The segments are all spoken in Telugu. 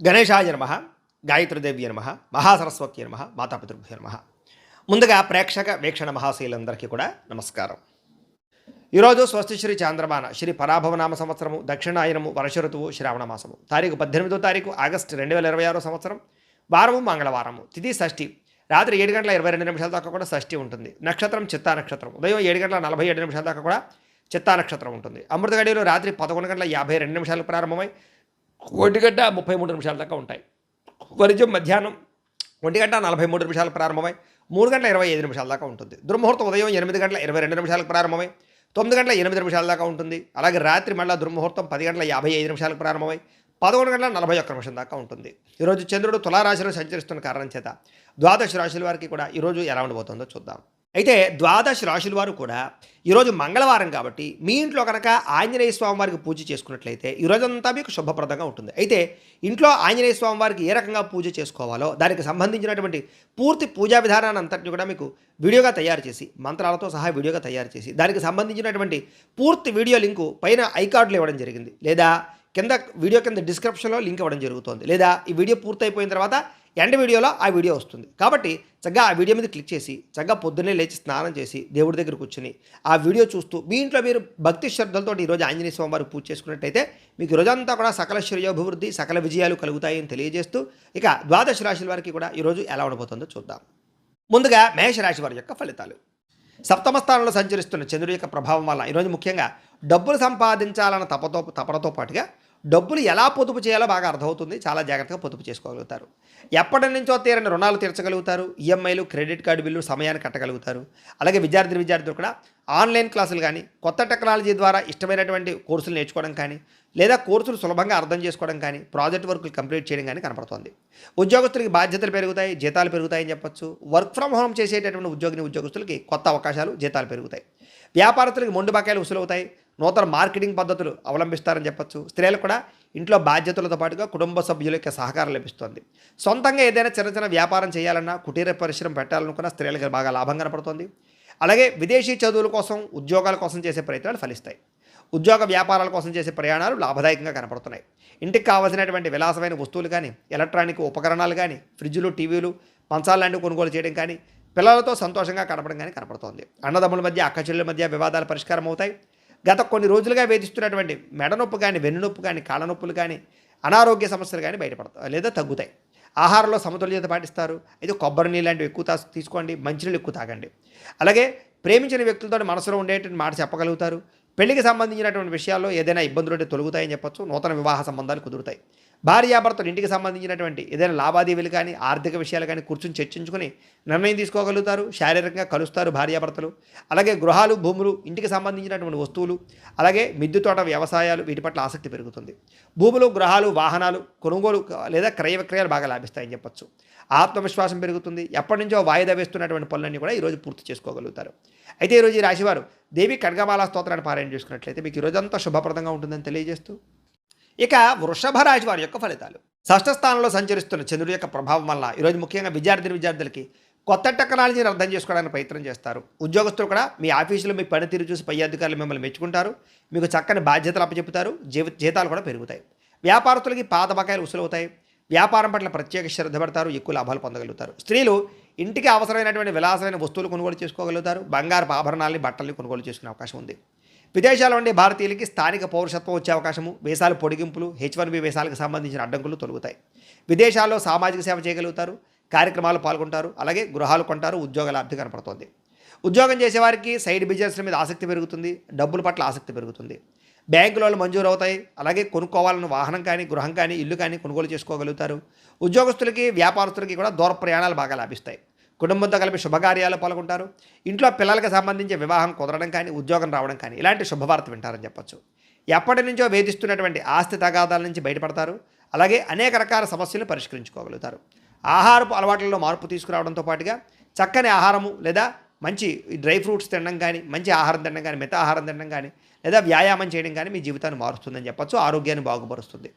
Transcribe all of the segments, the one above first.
గణేశాయ నమ, గాయత్రీదేవ్య నమ, మహాసరస్వత్య నమ, మాతాపితృభ్య నమ. ముందుగా ప్రేక్షక వీక్షణ మహాశీలందరికీ కూడా నమస్కారం. ఈరోజు స్వస్తి శ్రీ చాంద్రమాన శ్రీ పరాభవనామ సంవత్సరము దక్షిణాయనము వర్ష ఋతువు శ్రావణ మాసము తారీఖు 18వ తారీఖు ఆగస్టు 2026 సంవత్సరం వారము మంగళవారము తిథి షష్ఠి రాత్రి 7:22 దాకా కూడా షష్ఠి ఉంటుంది. నక్షత్రం చిత్తా నక్షత్రం ఉదయం 7:47 దాకా కూడా చిత్తా నక్షత్రం ఉంటుంది. అమృత గడియలు రాత్రి 11:52 ప్రారంభమై 1:33 దాకా ఉంటాయి. వర్జం మధ్యాహ్నం 1:43 ప్రారంభమై 3:25 దాకా ఉంటుంది. దుర్ముహూర్తం ఉదయం 8:22 ప్రారంభమై 9:08 దాకా ఉంటుంది. అలాగే రాత్రి మళ్ళీ దుర్ముహూర్తం 10:55 ప్రారంభమై 11:41 దాకా ఉంటుంది. ఈరోజు చంద్రుడు తులారాశిలో సంచరిస్తున్న కారణం చేత ద్వాదశ రాశుల వారికి కూడా ఈరోజు ఎలా ఉండబోతుందో చూద్దాం. అయితే ద్వాదశ రాశుల వారు కూడా ఈరోజు మంగళవారం కాబట్టి మీ ఇంట్లో కనుక ఆంజనేయ స్వామి వారికి పూజ చేసుకున్నట్లయితే ఈరోజంతా మీకు శుభప్రదంగా ఉంటుంది. అయితే ఇంట్లో ఆంజనేయ స్వామి వారికి ఏ రకంగా పూజ చేసుకోవాలో దానికి సంబంధించినటువంటి పూర్తి పూజా విధానాన్ని అంతటిని కూడా మీకు వీడియోగా తయారు చేసి మంత్రాలతో సహా వీడియోగా తయారు చేసి దానికి సంబంధించినటువంటి పూర్తి వీడియో లింకు పైన ఐకార్డులు ఇవ్వడం జరిగింది, లేదా కింద వీడియో కింద డిస్క్రిప్షన్లో లింక్ ఇవ్వడం జరుగుతుంది, లేదా ఈ వీడియో పూర్తయిపోయిన తర్వాత ఎండ్ వీడియోలో ఆ వీడియో వస్తుంది. కాబట్టి చక్కగా ఆ వీడియో మీద క్లిక్ చేసి చక్కగా పొద్దున్నే లేచి స్నానం చేసి దేవుడి దగ్గర కూర్చుని ఆ వీడియో చూస్తూ మీ ఇంట్లో మీరు భక్తి శ్రద్ధలతో ఈరోజు ఆంజనేయ స్వామి వారికి పూజ చేసుకున్నట్టయితే మీకు రోజంతా కూడా సకల శ్రేయోభివృద్ధి సకల విజయాలు కలుగుతాయని తెలియజేస్తూ ఇక ద్వాదశ రాశుల వారికి కూడా ఈరోజు ఎలా ఉండబోతుందో చూద్దాం. ముందుగా మేషరాశి వారి యొక్క ఫలితాలు. సప్తమ స్థానంలో సంచరిస్తున్న చంద్రుడి యొక్క ప్రభావం వల్ల ఈరోజు ముఖ్యంగా డబ్బులు సంపాదించాలన్న తపనతో పాటుగా డబ్బులు ఎలా పొదుపు చేయాలో బాగా అర్థమవుతుంది. చాలా జాగ్రత్తగా పొదుపు చేసుకోగలుగుతారు. ఎప్పటి నుంచో తీరని రుణాలు తీర్చగలుగుతారు. ఈఎంఐలు క్రెడిట్ కార్డు బిల్లు సమయాన్ని కట్టగలుగుతారు. అలాగే విద్యార్థులు కూడా ఆన్లైన్ క్లాసులు కానీ కొత్త టెక్నాలజీ ద్వారా ఇష్టమైనటువంటి కోర్సులు నేర్చుకోవడం కానీ లేదా కోర్సులు సులభంగా అర్థం చేసుకోవడం కానీ ప్రాజెక్ట్ వర్కులు కంప్లీట్ చేయడం కానీ కనపడుతుంది. ఉద్యోగస్తులకి బాధ్యతలు పెరుగుతాయి, జీతాలు పెరుగుతాయని చెప్పొచ్చు. వర్క్ ఫ్రమ్ హోమ్ చేసేటటువంటి ఉద్యోగస్తులకి కొత్త అవకాశాలు, జీతాలు పెరుగుతాయి. వ్యాపారస్తులకి మొండి బకాయిలు వసూలవుతాయి. నూతన మార్కెటింగ్ పద్ధతులు అవలంబిస్తారని చెప్పొచ్చు. స్త్రీలకు కూడా ఇంట్లో బాధ్యతలతో పాటుగా కుటుంబ సభ్యుల యొక్క సహకారం లభిస్తుంది. సొంతంగా ఏదైనా చిన్న వ్యాపారం చేయాలన్నా కుటీర పరిశ్రమ పెట్టాలనుకున్న స్త్రీలకు బాగా లాభం కనపడుతుంది. అలాగే విదేశీ చదువుల కోసం ఉద్యోగాల కోసం చేసే ప్రయత్నాలు ఫలిస్తాయి. ఉద్యోగ వ్యాపారాల కోసం చేసే ప్రయాణాలు లాభదాయకంగా కనపడుతున్నాయి. ఇంటికి కావాల్సినటువంటి విలాసమైన వస్తువులు కానీ ఎలక్ట్రానిక్ ఉపకరణాలు కానీ ఫ్రిడ్జ్లు, టీవీలు, మంచాలు లాంటివి కొనుగోలు చేయడం కానీ పిల్లలతో సంతోషంగా కనపడడం కానీ కనపడుతోంది. అన్నదమ్ముల మధ్య అక్కచెల్లెల మధ్య వివాదాలు పరిష్కారం అవుతాయి. గత కొన్ని రోజులుగా వేధిస్తున్నటువంటి మెడనొప్పి కానీ వెన్నునొప్పి కానీ కాళ్ళ నొప్పులు కానీ అనారోగ్య సమస్యలు కానీ బయటపడతాయి లేదా తగ్గుతాయి. ఆహారంలో సమతుల్యత పాటిస్తారు. అయితే కొబ్బరి నీళ్ళు లాంటివి ఎక్కువ తీసుకోండి, మంచినీళ్ళు ఎక్కువ తాగండి. అలాగే ప్రేమించిన వ్యక్తులతో మనసులో ఉండేటువంటి మాట చెప్పగలుగుతారు. పెళ్లికి సంబంధించినటువంటి విషయాల్లో ఏదైనా ఇబ్బందులు ఉంటే తొలగుతాయని చెప్పొచ్చు. నూతన వివాహ సంబంధాలు కుదురుతాయి. భార్యాభర్తలు ఇంటికి సంబంధించినటువంటి ఏదైనా లావాదేవీలు కానీ ఆర్థిక విషయాలు కానీ కూర్చొని చర్చించుకుని నిర్ణయం తీసుకోగలుగుతారు. శారీరకంగా కలుస్తారు భార్యాభర్తలు. అలాగే గృహాలు, భూములు, ఇంటికి సంబంధించినటువంటి వస్తువులు, అలాగే మిద్దె తోట వ్యవసాయాలు వీటి పట్ల ఆసక్తి పెరుగుతుంది. భూములు, గృహాలు, వాహనాలు కొనుగోలు లేదా క్రయ విక్రయాలు బాగా లాభిస్తాయని చెప్పొచ్చు. ఆత్మవిశ్వాసం పెరుగుతుంది. ఎప్పటి నుంచో వాయిదా వేస్తున్నటువంటి పనులన్నీ కూడా ఈరోజు పూర్తి చేసుకోగలుగుతారు. అయితే ఈరోజు ఈ రాశివారు దేవి ఖడ్గమాల స్తోత్రాన్ని పారాయణ చేసుకున్నట్లయితే మీకు ఈరోజంతా శుభప్రదంగా ఉంటుందని తెలియజేస్తూ ఇక వృషభ రాశి వారి యొక్క ఫలితాలు. షష్ఠ స్థానంలో సంచరిస్తున్న చంద్రుడి యొక్క ప్రభావం వల్ల ఈరోజు ముఖ్యంగా విద్యార్థులకి కొత్త టెక్నాలజీని అర్థం చేసుకోవడానికి ప్రయత్నం చేస్తారు. ఉద్యోగస్తులు కూడా మీ ఆఫీసులో మీ పనితీరు చూసి పై అధికారులు మిమ్మల్ని మెచ్చుకుంటారు. మీకు చక్కని బాధ్యతలు అప్పచెపుతారు. జీతాలు కూడా పెరుగుతాయి. వ్యాపారస్తులకి పాత బకాయిలు వసూలవుతాయి. వ్యాపారం పట్ల ప్రత్యేక శ్రద్ధ పెడతారు. ఎక్కువ లాభాలు పొందగలుగుతారు. స్త్రీలు ఇంటికి అవసరమైనటువంటి విలాసమైన వస్తువులు కొనుగోలు చేసుకోగలుగుతారు. బంగారు ఆభరణాలని, బట్టల్ని కొనుగోలు చేసుకునే అవకాశం ఉంది. విదేశాల్లో ఉండే భారతీయులకి స్థానిక పౌరసత్వం వచ్చే అవకాశము, వీసాలు పొడిగింపులు, H1B వీసాలకు సంబంధించిన అడ్డంకులు తొలగుతాయి. విదేశాల్లో సామాజిక సేవ చేయగలుగుతారు. కార్యక్రమాలు పాల్గొంటారు. అలాగే గృహాలు కొంటారు. ఉద్యోగాల అభివృద్ధి కనపడుతుంది. ఉద్యోగం చేసేవారికి సైడ్ బిజినెస్ల మీద ఆసక్తి పెరుగుతుంది. డబ్బుల పట్ల ఆసక్తి పెరుగుతుంది. బ్యాంకు లోన్లు మంజూరు అవుతాయి. అలాగే కొనుక్కోవాలన్న వాహనం కానీ, గృహం కానీ, ఇల్లు కానీ కొనుగోలు చేసుకోగలుగుతారు. ఉద్యోగస్తులకి, వ్యాపారస్తులకి కూడా దూర ప్రయాణాలు బాగా లాభిస్తాయి. కుటుంబంతో కలిపి శుభకార్యాలు పాల్గొంటారు. ఇంట్లో పిల్లలకు సంబంధించి వివాహం కుదరడం కానీ, ఉద్యోగం రావడం కానీ ఇలాంటి శుభవార్త వింటారని చెప్పొచ్చు. ఎప్పటి నుంచో వేధిస్తున్నటువంటి ఆస్తి తగాదాల నుంచి బయటపడతారు. అలాగే అనేక రకాల సమస్యలు పరిష్కరించుకోగలుగుతారు. ఆహారపు అలవాట్లలో మార్పు తీసుకురావడంతో పాటుగా చక్కని ఆహారము లేదా మంచి డ్రై ఫ్రూట్స్ తినడం కానీ, మంచి ఆహారం తినడం కానీ, మిత ఆహారం తినడం కానీ లేదా వ్యాయామం చేయడం కానీ మీ జీవితాన్ని మారుస్తుందని చెప్పొచ్చు. ఆరోగ్యాన్ని బాగుపరుస్తుంది.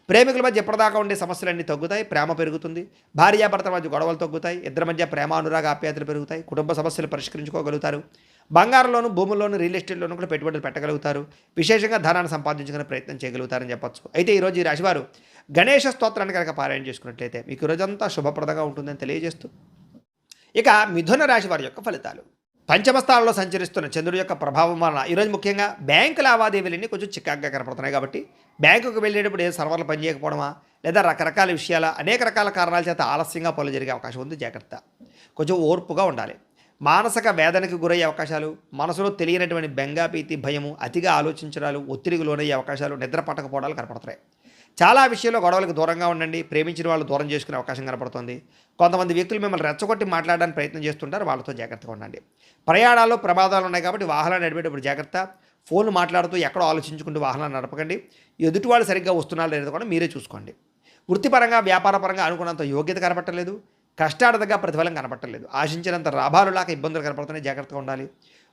ప్రేమికుల మధ్య ఎప్పటిదాకా ఉండే సమస్యలన్నీ తగ్గుతాయి. ప్రేమ పెరుగుతుంది. భార్యాభర్తల మధ్య గొడవలు తగ్గుతాయి. ఇద్దరి మధ్య ప్రేమ, అనురాగ, ఆప్యాయతలు పెరుగుతాయి. కుటుంబ సమస్యలు పరిష్కరించుకోగలుగుతారు. బంగారంలోను, భూముల్లోను, రియల్ ఎస్టేట్లోనూ కూడా పెట్టుబడులు పెట్టగలుగుతారు. విశేషంగా ధనాన్ని సంపాదించుకునే ప్రయత్నం చేయగలుగుతారని చెప్పొచ్చు. అయితే ఈరోజు ఈ రాశివారు గణేష స్తోత్రాన్ని కనుక పారాయణ చేసుకున్నట్లయితే మీకు ఈ రోజంతా శుభప్రదంగా ఉంటుందని తెలియజేస్తూ, ఇక మిథున రాశి వారి యొక్క ఫలితాలు. పంచమ స్థానంలో సంచరిస్తున్న చంద్రుడి యొక్క ప్రభావం వలన ఈరోజు ముఖ్యంగా బ్యాంకు లావాదేవీలన్నీ కొంచెం చికాగ్గా కనపడుతున్నాయి. కాబట్టి బ్యాంకుకు వెళ్ళేటప్పుడు ఏ సర్వర్లు పనిచేయకపోవడమా, లేదా రకరకాల విషయాల అనేక రకాల కారణాల చేత ఆలస్యంగా పనులు జరిగే అవకాశం ఉంది. జాగ్రత్త. కొంచెం ఓర్పుగా ఉండాలి. మానసిక వేదనకు గురయ్యే అవకాశాలు, మనసులో తెలియనటువంటి బెంగా, భీతి, భయము, అతిగా ఆలోచించడాలు, ఒత్తిడికి లోనయ్యే అవకాశాలు, నిద్ర పట్టకపోవడాలు కనపడుతున్నాయి. చాలా విషయాల్లో గొడవలకు దూరంగా ఉండండి. ప్రేమించిన వాళ్ళు దూరం చేసుకునే అవకాశం కనపడుతుంది. కొంతమంది వ్యక్తులు మిమ్మల్ని రెచ్చగొట్టి మాట్లాడడానికి ప్రయత్నం చేస్తుంటారు. వాళ్ళతో జాగ్రత్తగా ఉండండి. ప్రయాణాల్లో ప్రమాదాలు ఉన్నాయి కాబట్టి వాహనాలు నడిపేటప్పుడు జాగ్రత్త. ఫోన్లు మాట్లాడుతూ ఎక్కడో ఆలోచించుకుంటూ వాహనాలు నడపకండి. ఎదుటి వాళ్ళు సరిగ్గా వస్తున్నారో లేదో కూడా మీరే చూసుకోండి. వృత్తిపరంగా, వ్యాపారపరంగా అనుకున్నంత యోగ్యత కనపట్టలేదు. కష్టాడదగా ప్రతిఫలం కనపట్టలేదు. ఆశించినంత లాభాలు లేక ఇబ్బందులు కనపడుతున్నాయి. జాగ్రత్తగా ఉండాలి.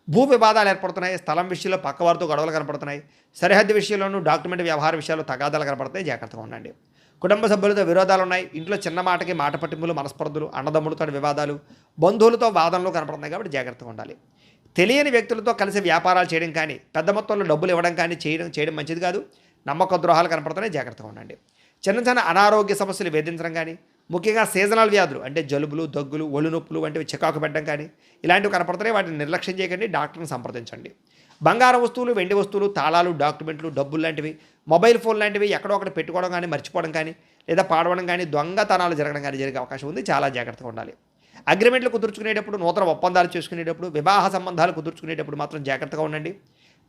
భూ వివాదాలు ఏర్పడుతున్నాయి. స్థలం విషయంలో పక్కవారితో గొడవలు కనపడుతున్నాయి. సరిహద్దు విషయంలోనూ డాక్యుమెంట్ వ్యవహార విషయాలు తగాదాలు కనపడుతున్నాయి. జాగ్రత్తగా ఉండండి. కుటుంబ సభ్యులతో విరోధాలు ఉన్నాయి. ఇంట్లో చిన్న మాటకి మాట పట్టింపులు, మనస్పర్ధలు, అన్నదమ్ములతో వివాదాలు, బంధువులతో వాదనలు కనపడుతున్నాయి. కాబట్టి జాగ్రత్తగా ఉండాలి. తెలియని వ్యక్తులతో కలిసి వ్యాపారాలు చేయడం కానీ, పెద్ద మొత్తంలో డబ్బులు ఇవ్వడం కానీ చేయడం మంచిది కాదు. నమ్మక ద్రోహాలు కనపడుతున్నాయి. జాగ్రత్తగా ఉండండి. చిన్న చిన్న అనారోగ్య సమస్యలు వేధించడం కానీ, ముఖ్యంగా సీజనల్ వ్యాధులు అంటే జలుబులు, దగ్గులు, ఒళ్ళు నొప్పులు వంటివి చికాకు పెట్టడం కానీ ఇలాంటివి కనపడుతున్నాయి. వాటిని నిర్లక్ష్యం చేయకండి. డాక్టర్ని సంప్రదించండి. బంగారం వస్తువులు, వెండి వస్తువులు, తాళాలు, డాక్యుమెంట్లు, డబ్బులు లాంటివి, మొబైల్ ఫోన్ లాంటివి ఎక్కడో ఒకటి పెట్టుకోవడం కానీ, మర్చిపోవడం కానీ, లేదా పాడవడం కానీ, దొంగతనాలు జరగడం కానీ జరిగే అవకాశం ఉంది. చాలా జాగ్రత్తగా ఉండాలి. అగ్రిమెంట్లు కుదుర్చుకునేటప్పుడు, నూతన ఒప్పందాలు చేసుకునేటప్పుడు, వివాహ సంబంధాలు కుదుర్చుకునేటప్పుడు మాత్రం జాగ్రత్తగా ఉండండి.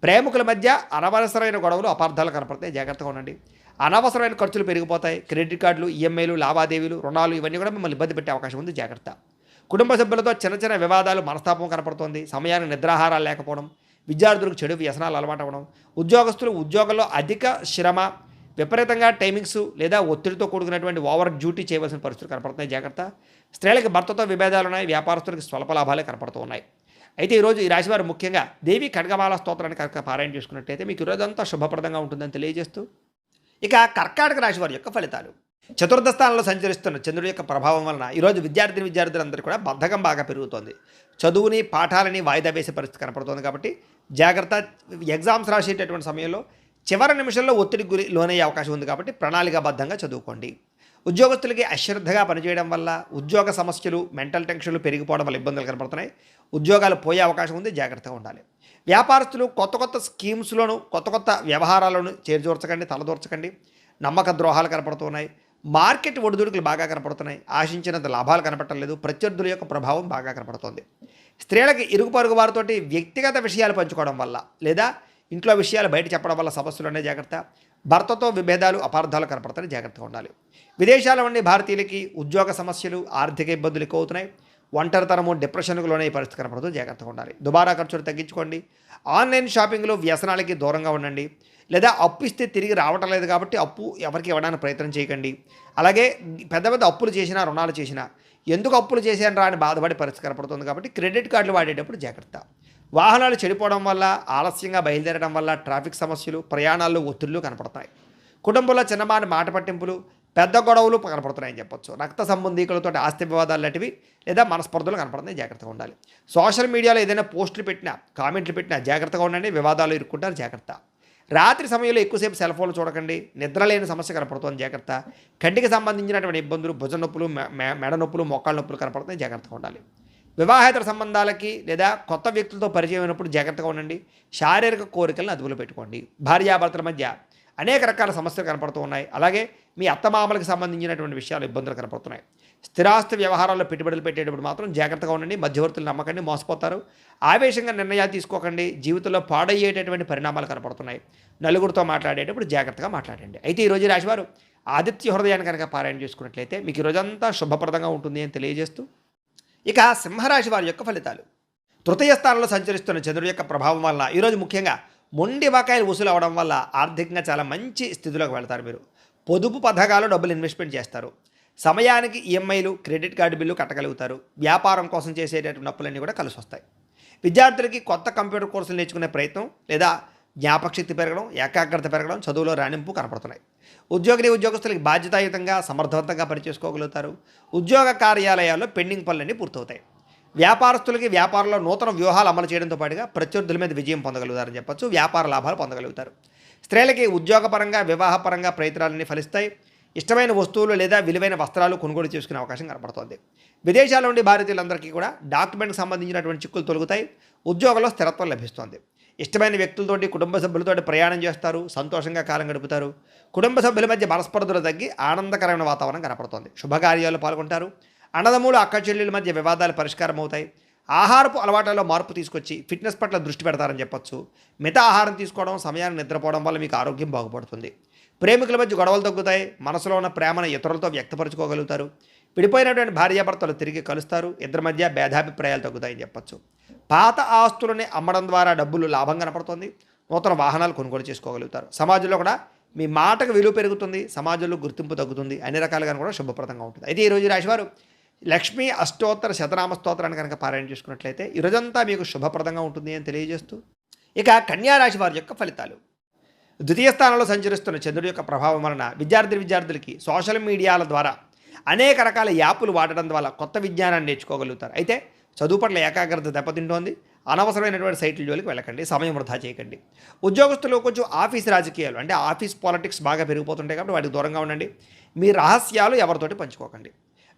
ప్రేమికుల మధ్య అనవసరమైన గొడవలు, అపార్థాలు కనపడతాయి. జాగ్రత్తగా ఉండండి. అనవసరమైన ఖర్చులు పెరిగిపోతాయి. క్రెడిట్ కార్డులు, ఈఎంఐలు, లావాదేవీలు, రుణాలు ఇవన్నీ కూడా మిమ్మల్ని ఇబ్బంది పెట్టే అవకాశం ఉంది. జాగ్రత్త. కుటుంబ సభ్యులతో చిన్న చిన్న వివాదాలు, మనస్తాపం కనపడుతోంది. సమయానికి నిద్రాహారాలు లేకపోవడం, విద్యార్థులకు చెడు వ్యసనాలు అలవాటు అవ్వడం, ఉద్యోగస్తులు ఉద్యోగంలో అధిక శ్రమ, విపరీతంగా టైమింగ్స్ లేదా ఒత్తిడితో కూడుకున్నటువంటి ఓవర్ డ్యూటీ చేయవలసిన పరిస్థితులు కనపడుతున్నాయి. జాగ్రత్త. స్త్రీలకు భర్తతో విభేదాలు ఉన్నాయి. వ్యాపారస్తులకు స్వల్ప లాభాలే కనపడుతూ ఉన్నాయి. అయితే ఈరోజు ఈ రాశివారు ముఖ్యంగా దేవి ఖడ్గమాల స్తోత్రాన్ని కనుక పారాయణ చేసుకున్నట్టయితే మీకు ఈరోజంతా శుభప్రదంగా ఉంటుందని తెలియజేస్తూ, ఇక కర్కాటక రాశి వారి యొక్క ఫలితాలు. చతుర్థ స్థానంలో సంచరిస్తున్న చంద్రుడి యొక్క ప్రభావం వలన ఈరోజు విద్యార్థులందరూ కూడా బద్ధకం బాగా పెరుగుతోంది. చదువుని, పాఠాలని వాయిదా వేసే పరిస్థితి కనపడుతోంది. కాబట్టి జాగ్రత్త. ఎగ్జామ్స్ రాసేటటువంటి సమయంలో చివరి నిమిషంలో ఒత్తిడి గురి లోనయ్యే అవకాశం ఉంది. కాబట్టి ప్రణాళికాబద్ధంగా చదువుకోండి. ఉద్యోగస్తులకి అశ్రద్ధగా పనిచేయడం వల్ల ఉద్యోగ సమస్యలు, మెంటల్ టెన్షన్లు పెరిగిపోవడం వల్ల ఇబ్బందులు కనపడుతున్నాయి. ఉద్యోగాలు పోయే అవకాశం ఉంది. జాగ్రత్తగా ఉండాలి. వ్యాపారస్తులు కొత్త స్కీమ్స్లోను, కొత్త వ్యవహారాలను చేర్చకండి, తలదూర్చకండి. నమ్మక ద్రోహాలు కనపడుతున్నాయి. మార్కెట్ ఒడిదుడుకులు బాగా కనపడుతున్నాయి. ఆశించినంత లాభాలు కనపడలేదు. ప్రత్యర్థుల యొక్క ప్రభావం బాగా కనపడుతోంది. స్త్రీలకి ఇరుగు పొరుగు వారితోటి వ్యక్తిగత విషయాలు పంచుకోవడం వల్ల, లేదా ఇంట్లో విషయాలు బయట చెప్పడం వల్ల సమస్యలు ఉన్నాయి. జాగ్రత్త. భర్తతో విభేదాలు, అపార్థాలు కనపడతాయి. జాగ్రత్తగా ఉండాలి. విదేశాల నుండి భారతీయులకి ఉద్యోగ సమస్యలు, ఆర్థిక ఇబ్బందులు ఎక్కువ అవుతున్నాయి. ఒంటరితనము, డిప్రెషన్కు లోనే పరిస్థితి కనపడుతుంది. జాగ్రత్తగా ఉండాలి. దుబారా ఖర్చులు తగ్గించుకోండి. ఆన్లైన్ షాపింగ్లో వ్యసనాలకి దూరంగా ఉండండి. లేదా అప్పు ఇస్తే తిరిగి రావటం లేదు కాబట్టి అప్పు ఎవరికి ఇవ్వడానికి ప్రయత్నం చేయకండి. అలాగే పెద్ద అప్పులు చేసినా, రుణాలు చేసినా ఎందుకు అప్పులు చేశాను రా అని బాధపడే పరిస్థితి కనపడుతుంది. కాబట్టి క్రెడిట్ కార్డులు వాడేటప్పుడు జాగ్రత్త. వాహనాలు చెడిపోవడం వల్ల, ఆలస్యంగా బయలుదేరడం వల్ల ట్రాఫిక్ సమస్యలు, ప్రయాణాల్లో ఒత్తిళ్లు కనపడతాయి. కుటుంబంలో చిన్నమాని మాట పట్టింపులు, పెద్ద గొడవలు కనపడుతున్నాయని చెప్పొచ్చు. రక్త సంబంధీకులతో ఆస్తి వివాదాలు లాంటివి లేదా మనస్పర్ధలు కనపడుతున్నాయి. జాగ్రత్తగా ఉండాలి. సోషల్ మీడియాలో ఏదైనా పోస్టులు పెట్టినా, కామెంట్లు పెట్టినా జాగ్రత్తగా ఉండండి. వివాదాలు ఇరుక్కుంటారు. జాగ్రత్త. రాత్రి సమయంలో ఎక్కువసేపు సెల్ ఫోన్లు చూడకండి. నిద్ర లేని సమస్య కనపడుతుంది. జాగ్రత్త. కంటికి సంబంధించినటువంటి ఇబ్బందులు, భుజ నొప్పులు, మెడ నొప్పులు, మోకాళ్ళ నొప్పులు కనపడుతున్నాయి. జాగ్రత్తగా ఉండాలి. వివాహేతర సంబంధాలకి లేదా కొత్త వ్యక్తులతో పరిచయం అయినప్పుడు జాగ్రత్తగా ఉండండి. శారీరక కోరికలను అదుపులో పెట్టుకోండి. భార్యాభర్తల మధ్య అనేక రకాల సమస్యలు కనపడుతూ ఉన్నాయి. అలాగే మీ అత్తమామలకు సంబంధించినటువంటి విషయాలు, ఇబ్బందులు కనపడుతున్నాయి. స్థిరాస్తి వ్యవహారాల్లో పెట్టుబడులు పెట్టేటప్పుడు మాత్రం జాగ్రత్తగా ఉండండి. మధ్యవర్తులు నమ్మకండి, మోసపోతారు. ఆవేశంగా నిర్ణయాలు తీసుకోకండి. జీవితంలో పాడయ్యేటటువంటి పరిణామాలు కనపడుతున్నాయి. నలుగురితో మాట్లాడేటప్పుడు జాగ్రత్తగా మాట్లాడండి. అయితే ఈరోజు రాశివారు ఆదిత్య హృదయాన్ని కనుక పారాయణ చేసుకున్నట్లయితే మీకు ఈరోజంతా శుభప్రదంగా ఉంటుంది అని తెలియజేస్తూ, ఇక సింహరాశి వారి యొక్క ఫలితాలు. తృతీయ స్థానంలో సంచరిస్తున్న చంద్రుడి యొక్క ప్రభావం వల్ల ఈరోజు ముఖ్యంగా మొండి బకాయిలు వసూలు అవ్వడం వల్ల ఆర్థికంగా చాలా మంచి స్థితిలోకి వెళ్తారు. మీరు పొదుపు పథకాలు డబ్బులు ఇన్వెస్ట్మెంట్ చేస్తారు. సమయానికి ఈఎంఐలు, క్రెడిట్ కార్డు బిల్లు కట్టగలుగుతారు. వ్యాపారం కోసం చేసేటటువంటి అప్పులన్నీ కూడా కలిసి వస్తాయి. విద్యార్థులకి కొత్త కంప్యూటర్ కోర్సులు నేర్చుకునే ప్రయత్నం లేదా జ్ఞాపకశక్తి పెరగడం, ఏకాగ్రత పెరగడం, చదువులో రాణింపు కనపడుతున్నాయి. ఉద్యోగస్తులకి బాధ్యతాయుతంగా, సమర్థవంతంగా పనిచేసుకోగలుగుతారు. ఉద్యోగ కార్యాలయాల్లో పెండింగ్ పనులన్నీ పూర్తవుతాయి. వ్యాపారస్తులకి వ్యాపారంలో నూతన వ్యూహాలు అమలు చేయడంతో పాటుగా ప్రత్యర్థుల మీద విజయం పొందగలుగుతారని చెప్పొచ్చు. వ్యాపార లాభాలు పొందగలుగుతారు. స్త్రీలకి ఉద్యోగపరంగా వివాహపరంగా ప్రయత్నాలన్నీ ఫలిస్తాయి. ఇష్టమైన వస్తువులు లేదా విలువైన వస్త్రాలు కొనుగోలు చేసుకునే అవకాశం కనపడుతోంది. విదేశాల నుండి భారతీయులందరికీ కూడా డాక్యుమెంట్కి సంబంధించినటువంటి చిక్కులు తొలగుతాయి. ఉద్యోగంలో స్థిరత్వం లభిస్తోంది. ఇష్టమైన వ్యక్తులతోటి కుటుంబ సభ్యులతోటి ప్రయాణం చేస్తారు. సంతోషంగా కాలం గడుపుతారు. కుటుంబ సభ్యుల మధ్య మనస్పర్ధలు తగ్గి ఆనందకరమైన వాతావరణం కనపడుతోంది. శుభకార్యాల్లో పాల్గొంటారు. అన్నదమ్ములు అక్క చెల్లెల మధ్య వివాదాలు పరిష్కారం అవుతాయి. ఆహారపు అలవాట్లలో మార్పు తీసుకొచ్చి ఫిట్నెస్ పట్ల దృష్టి పెడతారని చెప్పొచ్చు. మిత ఆహారం తీసుకోవడం, సమయాన్ని నిద్రపోవడం వల్ల మీకు ఆరోగ్యం బాగుపడుతుంది. ప్రేమికుల మధ్య గొడవలు తగ్గుతాయి. మనసులో ఉన్న ప్రేమను ఇతరులతో వ్యక్తపరచుకోగలుగుతారు. విడిపోయినటువంటి భార్యాభర్తలు తిరిగి కలుస్తారు. ఇద్దరి మధ్య భేదాభిప్రాయాలు తగ్గుతాయని చెప్పొచ్చు. పాత ఆస్తులని అమ్మడం ద్వారా డబ్బులు లాభం కనపడుతుంది. నూతన వాహనాలు కొనుగోలు చేసుకోగలుగుతారు. సమాజంలో కూడా మీ మాటకు విలువ పెరుగుతుంది. సమాజంలో గుర్తింపు తగ్గుతుంది. అన్ని రకాలుగా కూడా శుభప్రదంగా ఉంటుంది. అయితే ఈరోజు రాశివారు లక్ష్మీ అష్టోత్తర శతనామ స్తోత్రాన్ని కనుక పారాయణ చేసుకున్నట్లయితే ఈరోజంతా మీకు శుభప్రదంగా ఉంటుంది అని తెలియజేస్తూ, ఇక కన్యా రాశి వారి యొక్క ఫలితాలు. ద్వితీయ స్థానంలో సంచరిస్తున్న చంద్రుడి యొక్క ప్రభావం వలన విద్యార్థులకి సోషల్ మీడియాల ద్వారా అనేక రకాల యాప్లు వాడడం ద్వారా కొత్త విజ్ఞానాన్ని నేర్చుకోగలుగుతారు. అయితే చదువు పట్ల ఏకాగ్రత దెబ్బతింటోంది. అనవసరమైనటువంటి సైట్ల జోలికి వెళ్ళకండి. సమయం వృధా చేయకండి. ఉద్యోగస్తులు కొంచెం ఆఫీస్ రాజకీయాలు అంటే ఆఫీస్ పాలిటిక్స్ బాగా పెరిగిపోతుంటాయి కాబట్టి వాటికి దూరంగా ఉండండి. మీ రహస్యాలు ఎవరితోటి పంచుకోకండి.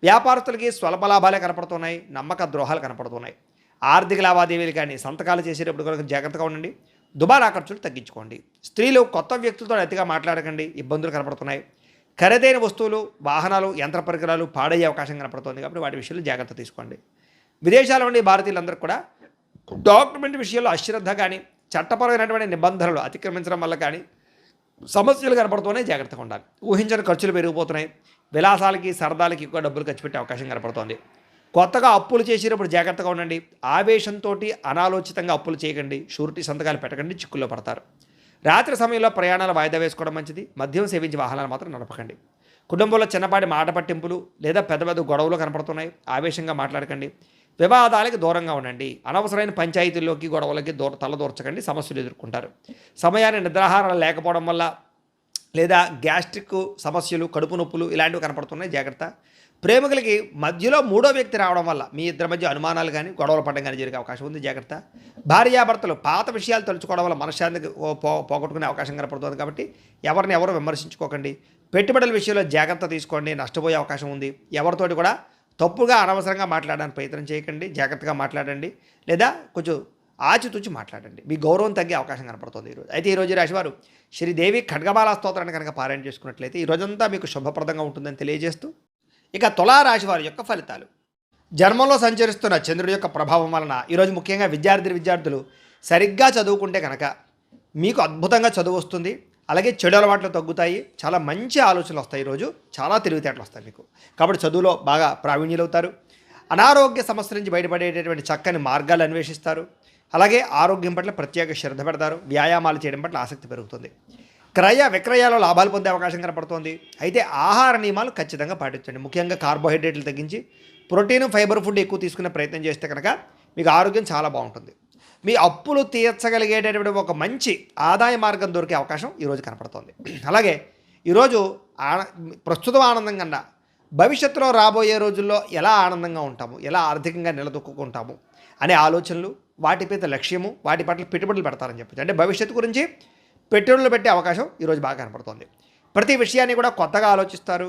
వ్యాపారస్తులకి స్వల్ప లాభాలే కనపడుతున్నాయి. నమ్మక ద్రోహాలు కనపడుతున్నాయి. ఆర్థిక లావాదేవీలు కానీ సంతకాలు చేసేటప్పుడు కనుక జాగ్రత్తగా ఉండండి. దుబారా ఖర్చులు తగ్గించుకోండి. స్త్రీలు కొత్త వ్యక్తులతో అతిగా మాట్లాడకండి. ఇబ్బందులు కనపడుతున్నాయి. ఖరీదైన వస్తువులు, వాహనాలు, యంత్ర పరికరాలు పాడయ్యే అవకాశం కనపడుతుంది కాబట్టి వాటి విషయంలో జాగ్రత్త తీసుకోండి. విదేశాల నుండి భారతీయులందరూ కూడా డాక్యుమెంట్ విషయంలో అశ్రద్ధ కానీ చట్టపరమైనటువంటి నిబంధనలు అతిక్రమించడం వల్ల కానీ సమస్యలు కనపడుతున్నాయి. జాగ్రత్తగా ఉండాలి. ఊహించని ఖర్చులు పెరిగిపోతున్నాయి. విలాసాలకి సరదాలకి ఎక్కువ డబ్బులు ఖర్చు పెట్టే అవకాశం కనపడుతోంది. కొత్తగా అప్పులు చేసేటప్పుడు జాగ్రత్తగా ఉండండి. ఆవేశంతో అనాలోచితంగా అప్పులు చేయకండి. షూరిటీ సంతకాలు పెట్టకండి. చిక్కుల్లో పడతారు. రాత్రి సమయంలో ప్రయాణాలు వాయిదా వేసుకోవడం మంచిది. మద్యం సేవించి వాహనాలు మాత్రం నడపకండి. కుటుంబంలో చిన్నపాటి మాట పట్టింపులు లేదా పెద్ద పెద్ద గొడవలు కనపడుతున్నాయి. ఆవేశంగా మాట్లాడకండి. వివాదాలకి దూరంగా ఉండండి. అనవసరమైన పంచాయతీల్లోకి గొడవలకి తలదూర్చకండి. సమస్యలు ఎదుర్కొంటారు. సమయాన్ని నిద్రాహారాలు లేకపోవడం వల్ల లేదా గ్యాస్ట్రిక్ సమస్యలు, కడుపు నొప్పులు ఇలాంటివి కనపడుతున్నాయి. జాగ్రత్త. ప్రేమికులకి మధ్యలో మూడో వ్యక్తి రావడం వల్ల మీ ఇద్దరి మధ్య అనుమానాలు కానీ గొడవలు పడడం కానీ జరిగే అవకాశం ఉంది. జాగ్రత్త. భార్యాభర్తలు పాత విషయాలు తలుచుకోవడం వల్ల మనశ్శాంతికి పోగొట్టుకునే అవకాశం కనపడుతుంది కాబట్టి ఎవరిని ఎవరు విమర్శించుకోకండి. పెట్టుబడుల విషయంలో జాగ్రత్త తీసుకోండి. నష్టపోయే అవకాశం ఉంది. ఎవరితోటి కూడా తప్పుగా అనవసరంగా మాట్లాడడానికి ప్రయత్నం చేయకండి. జాగ్రత్తగా మాట్లాడండి. లేదా కొంచెం ఆచితూచి మాట్లాడండి. మీ గౌరవం తగ్గే అవకాశం కనపడుతుంది ఈరోజు. అయితే ఈరోజు రాశివారు శ్రీదేవి ఖడ్గమాల స్తోత్రాన్ని కనుక పారాయణ చేసుకున్నట్లయితే ఈరోజంతా మీకు శుభప్రదంగా ఉంటుందని తెలియజేస్తూ, ఇక తులారాశి వారి యొక్క ఫలితాలు. జన్మంలో సంచరిస్తున్న చంద్రుడి యొక్క ప్రభావం వలన ఈరోజు ముఖ్యంగా విద్యార్థులు సరిగ్గా చదువుకుంటే కనుక మీకు అద్భుతంగా చదువు వస్తుంది. అలాగే చెడు అలవాట్లు తగ్గుతాయి. చాలా మంచి ఆలోచనలు వస్తాయి. ఈరోజు చాలా తెలివితేటలు వస్తాయి మీకు. కాబట్టి చదువులో బాగా ప్రావీణ్యులవుతారు. అనారోగ్య సమస్యల నుంచి బయటపడేటటువంటి చక్కని మార్గాలు అన్వేషిస్తారు. అలాగే ఆరోగ్యం పట్ల ప్రత్యేక శ్రద్ధ పెడతారు. వ్యాయామాలు చేయడం పట్ల ఆసక్తి పెరుగుతుంది. క్రయ విక్రయాల్లో లాభాలు పొందే అవకాశం కనపడుతోంది. అయితే ఆహార నియమాలు ఖచ్చితంగా పాటించండి. ముఖ్యంగా కార్బోహైడ్రేట్లు తగ్గించి ప్రోటీన్, ఫైబర్ ఫుడ్ ఎక్కువ తీసుకునే ప్రయత్నం చేస్తే కనుక మీకు ఆరోగ్యం చాలా బాగుంటుంది. మీ అప్పులు తీర్చగలిగేటటువంటి ఒక మంచి ఆదాయ మార్గం దొరికే అవకాశం ఈరోజు కనపడుతోంది. అలాగే ఈరోజు ప్రస్తుతం ఆనందం కన్నా భవిష్యత్తులో రాబోయే రోజుల్లో ఎలా ఆనందంగా ఉంటాము, ఎలా ఆర్థికంగా నిలదొక్కుంటాము అనే ఆలోచనలు, వాటిపై లక్ష్యము, వాటి పట్ల పెట్టుబడులు పెడతారని చెప్పచ్చు. అంటే భవిష్యత్తు గురించి పెట్టుబడులు పెట్టే అవకాశం ఈరోజు బాగా కనపడుతోంది. ప్రతి విషయాన్ని కూడా కొత్తగా ఆలోచిస్తారు.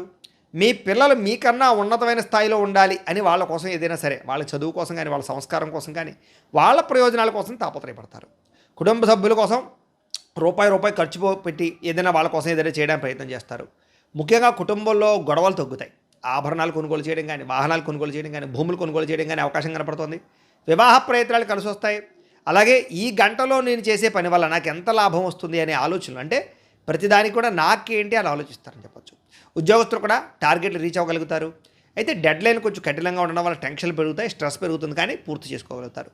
మీ పిల్లలు మీకన్నా ఉన్నతమైన స్థాయిలో ఉండాలి అని వాళ్ళ కోసం ఏదైనా సరే, వాళ్ళ చదువు కోసం కానీ, వాళ్ళ సంస్కారం కోసం కానీ, వాళ్ళ ప్రయోజనాల కోసం తాపత్రయపడతారు. కుటుంబ సభ్యుల కోసం రూపాయి ఖర్చు పెట్టి ఏదైనా వాళ్ళ కోసం ఏదైనా చేయడానికి ప్రయత్నం చేస్తారు. ముఖ్యంగా కుటుంబంలో గొడవలు తగ్గుతాయి. ఆభరణాలు కొనుగోలు చేయడం కానీ, వాహనాలు కొనుగోలు చేయడం కానీ, భూములు కొనుగోలు చేయడం కానీ అవకాశం కనపడుతుంది. వివాహ ప్రయత్నాలు కలిసి వస్తాయి. అలాగే ఈ గంటలో నేను చేసే పని వల్ల నాకు ఎంత లాభం వస్తుంది అనే ఆలోచనలు, అంటే ప్రతిదానికి కూడా నాకేంటి అని ఆలోచిస్తారని చెప్పొచ్చు. ఉద్యోగస్తులు కూడా టార్గెట్లు రీచ్ అవ్వగలుగుతారు. అయితే డెడ్ లైన్ కొంచెం కఠినంగా ఉండడం వల్ల టెన్షన్లు పెరుగుతాయి, స్ట్రెస్ పెరుగుతుంది, కానీ పూర్తి చేసుకోగలుగుతారు.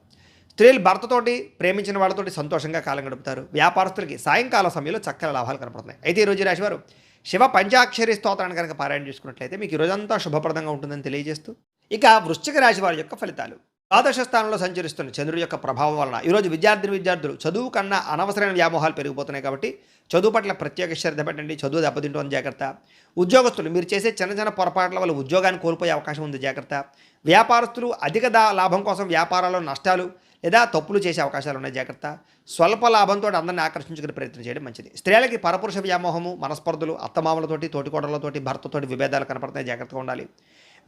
స్త్రీలు భర్తతోటి, ప్రేమించిన వాళ్ళతోటి సంతోషంగా కాలం గడుపుతారు. వ్యాపారస్తులకి సాయంకాల సమయంలో చక్కని లాభాలు కనపడుతున్నాయి. అయితే ఈరోజు రాశివారు శివ పంచాక్షరి స్తోత్రాన్ని కనుక పారాయణ చేసుకున్నట్లయితే మీకు ఈరోజంతా శుభప్రదంగా ఉంటుందని తెలియజేస్తూ, ఇక వృశ్చిక రాశి వారి యొక్క ఫలితాలు. ద్వాదశ స్థానంలో సంచరిస్తున్న చంద్రుడి యొక్క ప్రభావం వలన ఈరోజు విద్యార్థులు చదువు కన్నా అనవసరమైన వ్యామోహాలు పెరిగిపోతున్నాయి కాబట్టి చదువు పట్ల ప్రత్యేక శ్రద్ధ పెట్టండి. చదువు దెబ్బతింటుంది, జాగ్రత్త. ఉద్యోగస్తులు మీరు చేసే చిన్న చిన్న పొరపాట్ల వల్ల ఉద్యోగాన్ని కోల్పోయే అవకాశం ఉంది, జాగ్రత్త. వ్యాపారస్తులు అధిక లాభం కోసం వ్యాపారాల్లో నష్టాలు లేదా తప్పులు చేసే అవకాశాలు ఉన్నాయి, జాగ్రత్త. స్వల్ప లాభంతో అందరిని ఆకర్షించుకునే ప్రయత్నం చేయడం మంచిది. స్త్రీలకి పరపురుష వ్యామోహము, మనస్పర్ధలు, అత్తమామలతోటి, తోటికోడలతోటి, భర్తతోటి విభేదాలు కనపడుతున్నాయి, జాగ్రత్తగా ఉండాలి.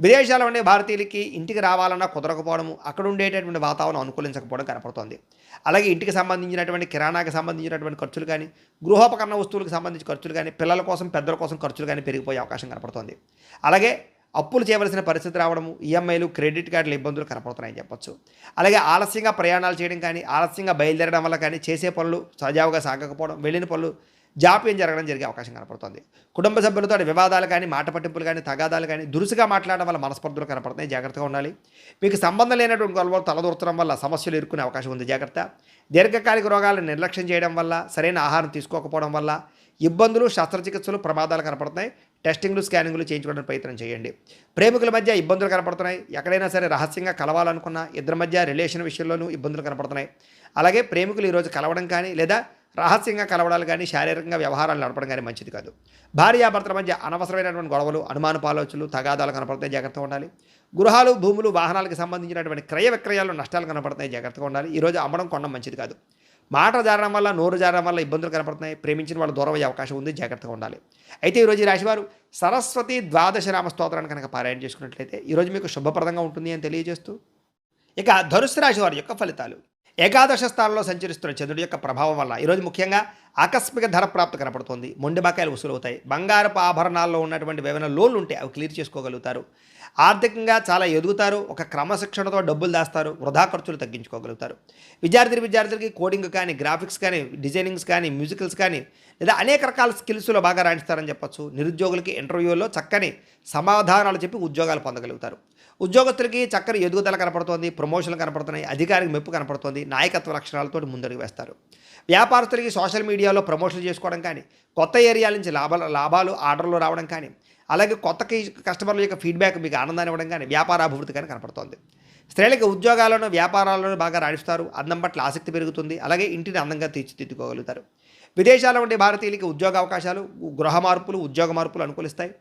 విదేశాల్లో ఉండే భారతీయులకి ఇంటికి రావాలన్నా కుదరకపోవడము, అక్కడ ఉండేటటువంటి వాతావరణం అనుకూలించకపోవడం కనపడుతోంది. అలాగే ఇంటికి సంబంధించినటువంటి కిరాణాకి సంబంధించినటువంటి ఖర్చులు కానీ, గృహోపకరణ వస్తువులకు సంబంధించిన ఖర్చులు కానీ, పిల్లల కోసం పెద్దల కోసం ఖర్చులు కానీ పెరిగిపోయే అవకాశం కనపడుతోంది. అలాగే అప్పులు చేయవలసిన పరిస్థితి రావడము, ఈఎంఐలు, క్రెడిట్ కార్డుల ఇబ్బందులు కనపడుతున్నాయని చెప్పొచ్చు. అలాగే ఆలస్యంగా ప్రయాణాలు చేయడం కానీ, ఆలస్యంగా బయలుదేరడం వల్ల కానీ, చేసే పనులు సజావుగా సాగకపోవడం, వెళ్ళిన పనులు జాప్యం జరిగే అవకాశం కనపడుతుంది. కుటుంబ సభ్యులతో వివాదాలు కానీ, మాట పట్టింపులు కానీ, తగాదాలు కానీ, దురుసుగా మాట్లాడడం వల్ల మనస్పర్ధలు కనపడుతున్నాయి, జాగ్రత్తగా ఉండాలి. మీకు సంబంధం లేనటువంటి గొడవలు తలదూర్చడం వల్ల సమస్యలు ఎదుర్కొనే అవకాశం ఉంది, జాగ్రత్త. దీర్ఘకాలిక రోగాలను నిర్లక్ష్యం చేయడం వల్ల, సరైన ఆహారం తీసుకోకపోవడం వల్ల ఇబ్బందులు, శస్త్రచికిత్సలు, ప్రమాదాలు కనపడుతున్నాయి. టెస్టింగ్లు, స్కానింగ్లు చేయించుకోవడానికి ప్రయత్నం చేయండి. ప్రేమికుల మధ్య ఇబ్బందులు కనపడుతున్నాయి. ఎక్కడైనా సరే రహస్యంగా కలవాలనుకున్నా ఇద్దరి మధ్య రిలేషన్ విషయంలోనూ ఇబ్బందులు కనపడుతున్నాయి. అలాగే ప్రేమికులు ఈరోజు కలవడం కానీ, లేదా రహస్యంగా కలవడాలు కానీ, శారీరకంగా వ్యవహారాలు నడపడం కానీ మంచిది కాదు. భార్యాభర్తల మధ్య అనవసరమైనటువంటి గొడవలు, అనుమానపు ఆలోచనలు, తగాదాలు కనపడతాయి, జాగ్రత్తగా ఉండాలి. గృహాలు, భూములు, వాహనాలకు సంబంధించినటువంటి క్రయ విక్రయాల్లో నష్టాలు కనపడతాయి, జాగ్రత్తగా ఉండాలి. ఈరోజు అమ్మడం కొనడం మంచిది కాదు. మాట జారడం వల్ల, నోరు జారడం వల్ల ఇబ్బందులు కనపడుతున్నాయి. ప్రేమించిన వాళ్ళు దూరం అయ్యే అవకాశం ఉంది, జాగ్రత్తగా ఉండాలి. అయితే ఈరోజు ఈ రాశివారు సరస్వతి ద్వాదశ నామ స్తోత్రాన్ని కనుక పారాయణ చేసుకున్నట్లయితే ఈరోజు మీకు శుభప్రదంగా ఉంటుంది అని తెలియజేస్తూ, ఇక ధనుస్సు రాశి వారి యొక్క ఫలితాలు. ఏకాదశ స్థానంలో సంచరిస్తున్న చంద్రుడి యొక్క ప్రభావం వల్ల ఈరోజు ముఖ్యంగా ఆకస్మిక ధర ప్రాప్తి కనపడుతుంది. మొండి బకాయిలు వసూలవుతాయి. బంగారపు ఆభరణాల్లో ఉన్నటువంటి ఏమైనా లోన్లు ఉంటే అవి క్లియర్ చేసుకోగలుగుతారు. ఆర్థికంగా చాలా ఎదుగుతారు. ఒక క్రమశిక్షణతో డబ్బులు దాస్తారు. వృధా ఖర్చులు తగ్గించుకోగలుగుతారు. విద్యార్థులకి కోడింగ్ కానీ, గ్రాఫిక్స్ కానీ, డిజైనింగ్స్ కానీ, మ్యూజికల్స్ కానీ, లేదా అనేక రకాల స్కిల్స్లో బాగా రాణిస్తారని చెప్పొచ్చు. నిరుద్యోగులకి ఇంటర్వ్యూలో చక్కని సమాధానాలు చెప్పి ఉద్యోగాలు పొందగలుగుతారు. ఉద్యోగస్తులకి చక్కని ఎదుగుదల కనపడుతోంది. ప్రమోషన్లు కనపడుతున్నాయి. అధికారికి మెప్పు కనపడుతోంది. నాయకత్వ లక్షణాలతో ముందడుగు వేస్తారు. వ్యాపారస్తులకి సోషల్ మీడియాలో ప్రమోషన్లు చేసుకోవడం కానీ, కొత్త ఏరియాల నుంచి లాభాలు ఆర్డర్లు రావడం కానీ, అలాగే కొత్త కస్టమర్ల యొక్క ఫీడ్బ్యాక్ మీకు ఆనందాన్ని ఇవ్వడం కానీ, వ్యాపార అభివృద్ధి కానీ కనపడుతోంది. స్త్రీలకు ఉద్యోగాలను, వ్యాపారాలను బాగా రాణిస్తారు. అందం పట్ల ఆసక్తి పెరుగుతుంది. అలాగే ఇంటిని అందంగా తీర్చిదిద్దుకోగలుగుతారు. విదేశాల్లో ఉండే భారతీయులకి ఉద్యోగ అవకాశాలు, గృహ మార్పులు, ఉద్యోగ మార్పులు అనుకూలిస్తాయి.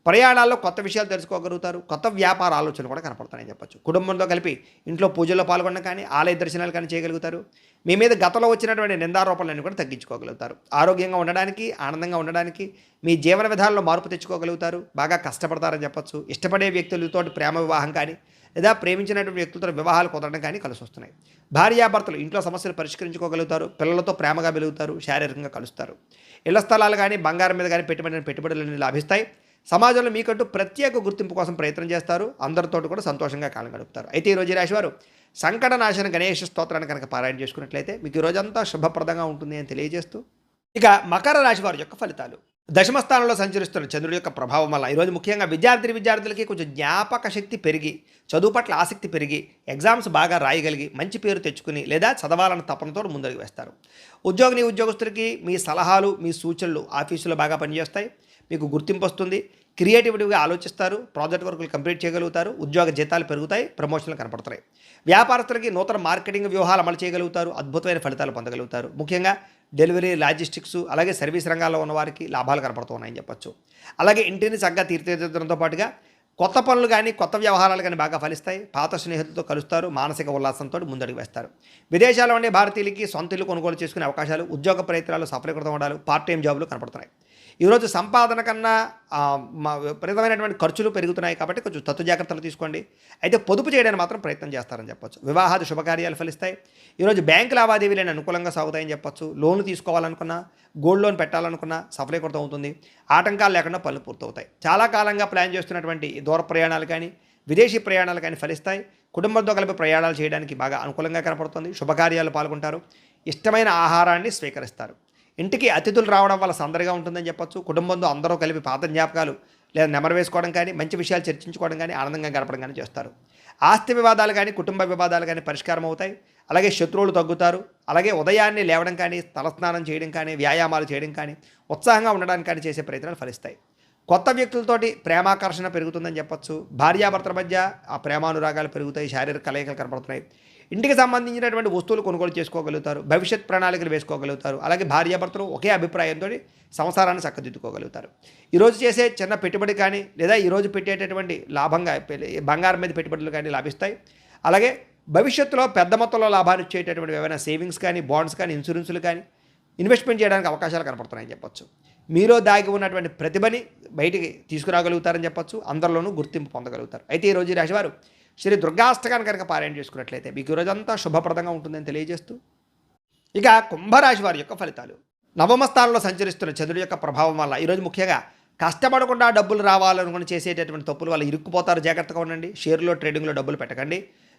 ప్రయాణాల్లో కొత్త విషయాలు తెలుసుకోగలుగుతారు. కొత్త వ్యాపార ఆలోచనలు కూడా కనపడుతున్నాయని చెప్పొచ్చు. కుటుంబంతో కలిపి ఇంట్లో పూజల్లో పాల్గొనడం కానీ, ఆలయ దర్శనాలు కానీ చేయగలుగుతారు. మీ మీద గతంలో వచ్చినటువంటి నిందారోపణలన్నీ కూడా తగ్గించుకోగలుగుతారు. ఆరోగ్యంగా ఉండడానికి, ఆనందంగా ఉండడానికి మీ జీవన విధానంలో మార్పు తెచ్చుకోగలుగుతారు. బాగా కష్టపడతారని చెప్పొచ్చు. ఇష్టపడే వ్యక్తులతో ప్రేమ వివాహం కానీ, లేదా ప్రేమించినటువంటి వ్యక్తులతో వివాహాలు కుదరడం కానీ కలిసి వస్తున్నాయి. భార్యాభర్తలు ఇంట్లో సమస్యలు పరిష్కరించుకోగలుగుతారు. పిల్లలతో ప్రేమగా వెలుగుతారు. శారీరకంగా కలుస్తారు. ఇళ్ల స్థలాలు కానీ, బంగారం మీద కానీ పెట్టుబడులు లాభిస్తాయి. సమాజంలో మీకంటూ ప్రత్యేక గుర్తింపు కోసం ప్రయత్నం చేస్తారు. అందరితో కూడా సంతోషంగా కాలం గడుపుతారు. అయితే ఈరోజు ఈ రాశివారు సంకటనాశన గణేష స్తోత్రాన్ని కనుక పారాయణ చేసుకున్నట్లయితే మీకు ఈ రోజంతా శుభప్రదంగా ఉంటుంది అని తెలియజేస్తూ, ఇక మకర రాశి వారి యొక్క ఫలితాలు. దశమ స్థానంలో సంచరిస్తున్న చంద్రుడి యొక్క ప్రభావం వల్ల ఈరోజు ముఖ్యంగా విద్యార్థులకి కొంచెం జ్ఞాపక శక్తి పెరిగి, చదువు పట్ల ఆసక్తి పెరిగి, ఎగ్జామ్స్ బాగా రాయగలిగి, మంచి పేరు తెచ్చుకుని, లేదా చదవాలన్న తపనతో ముందడుగు వేస్తారు. ఉద్యోగులకి మీ సలహాలు, మీ సూచనలు ఆఫీసులో బాగా పనిచేస్తాయి. మీకు గుర్తింపు వస్తుంది. క్రియేటివిటీగా ఆలోచిస్తారు. ప్రాజెక్ట్ వర్కులు కంప్లీట్ చేయగలుగుతారు. ఉద్యోగ జీతాలు పెరుగుతాయి. ప్రమోషన్లు కనపడతాయి. వ్యాపారస్తులకి నూతన మార్కెటింగ్ వ్యూహాలు అమలు చేయగలుగుతారు. అద్భుతమైన ఫలితాలు పొందగలుగుతారు. ముఖ్యంగా డెలివరీ, లాజిస్టిక్స్, అలాగే సర్వీస్ రంగాల్లో ఉన్న వారికి లాభాలు కనపడుతున్నాయని చెప్పొచ్చు. అలాగే ఇంటిని చక్కగా తీర్చిదిద్దడంతో పాటుగా కొత్త పనులు కానీ, కొత్త వ్యవహారాలు కానీ బాగా ఫలిస్తాయి. పాత స్నేహితులతో కలుస్తారు. మానసిక ఉల్లాసంతో ముందడుగు వేస్తారు. విదేశాల్లో ఉండే భారతీయులకి సొంత ఇల్లు కొనుగోలు చేసుకునే అవకాశాలు, ఉద్యోగ ప్రయత్నాలు సఫలీకృతం అవడాలు, పార్ట్ టైం జాబులు కనపడుతున్నాయి. ఈరోజు సంపాదన కన్నా విపరీతమైనటువంటి ఖర్చులు పెరుగుతున్నాయి కాబట్టి కొంచెం తత్తు జాగ్రత్తలు తీసుకోండి. అయితే పొదుపు చేయడానికి మాత్రం ప్రయత్నం చేస్తారని చెప్పొచ్చు. వివాహాది శుభకార్యాలు ఫలిస్తాయి. ఈరోజు బ్యాంకు లావాదేవీలను అనుకూలంగా సాగుతాయని చెప్పొచ్చు. లోన్లు తీసుకోవాలనుకున్నా, గోల్డ్ లోన్ పెట్టాలనుకున్నా సఫలీకృతం అవుతుంది. ఆటంకాలు లేకుండా పనులు పూర్తవుతాయి. చాలా కాలంగా ప్లాన్ చేస్తున్నటువంటి దూర ప్రయాణాలు కానీ, విదేశీ ప్రయాణాలు కానీ ఫలిస్తాయి. కుటుంబంతో కలిపి ప్రయాణాలు చేయడానికి బాగా అనుకూలంగా కనపడుతుంది. శుభకార్యాలు పాల్గొంటారు. ఇష్టమైన ఆహారాన్ని స్వీకరిస్తారు. ఇంటికి అతిథులు రావడం వల్ల సందడిగా ఉంటుందని చెప్పొచ్చు. కుటుంబంతో అందరూ కలిపి పాత జ్ఞాపకాలు లేదా నెమరు వేసుకోవడం కానీ, మంచి విషయాలు చర్చించుకోవడం కానీ, ఆనందంగా గడపడం కానీ చేస్తారు. ఆస్తి వివాదాలు కానీ, కుటుంబ వివాదాలు కానీ పరిష్కారం అవుతాయి. అలాగే శత్రువులు తగ్గుతారు. అలాగే ఉదయాన్నే లేవడం కానీ, తలస్నానం చేయడం కానీ, వ్యాయామాలు చేయడం కానీ, ఉత్సాహంగా ఉండడానికి కానీ చేసే ప్రయత్నాలు ఫలిస్తాయి. కొత్త వ్యక్తులతోటి ప్రేమాకర్షణ పెరుగుతుందని చెప్పొచ్చు. భార్యాభర్తల మధ్య ఆ ప్రేమానురాగాలు పెరుగుతాయి, శారీరక కలయికలు కనపడుతున్నాయి. ఇంటికి సంబంధించినటువంటి వస్తువులు కొనుగోలు చేసుకోగలుగుతారు, భవిష్యత్ ప్రణాళికలు వేసుకోగలుగుతారు. అలాగే భార్యాభర్తలు ఒకే అభిప్రాయంతో సంసారాన్ని చక్కదిద్దుకోగలుగుతారు. ఈరోజు చేసే చిన్న పెట్టుబడి కానీ లేదా ఈరోజు పెట్టేటటువంటి లాభంగా బంగారం మీద పెట్టుబడులు కానీ లాభిస్తాయి. అలాగే భవిష్యత్తులో పెద్ద మొత్తంలో లాభాన్ని ఇచ్చేటటువంటి ఏమైనా సేవింగ్స్ కానీ, బాండ్స్ కానీ, ఇన్సూరెన్సులు కానీ ఇన్వెస్ట్మెంట్ చేయడానికి అవకాశాలు కనపడుతున్నాయని చెప్పొచ్చు. మీలో దాగి ఉన్నటువంటి ప్రతిభని బయటికి తీసుకురాగలుగుతారని చెప్పొచ్చు. అందరిలోనూ గుర్తింపు పొందగలుగుతారు. అయితే ఈరోజు ఈ రాశివారు శ్రీ దుర్గాష్టకాన్ని కనుక పారాయణ చేసుకున్నట్లయితే మీకు ఈరోజంతా శుభప్రదంగా ఉంటుందని తెలియజేస్తూ, ఇక కుంభరాశి వారి యొక్క ఫలితాలు. నవమ స్థానంలో సంచరిస్తున్న చంద్రుడి యొక్క ప్రభావం వల్ల ఈరోజు ముఖ్యంగా కష్టపడకుండా డబ్బులు రావాలనుకుని చేసేటటువంటి తప్పుల వల్ల ఇరుక్కుపోతారు. జాగ్రత్తగా ఉండండి. షేర్లో, ట్రేడింగ్లో డబ్బులు పెట్టకండి.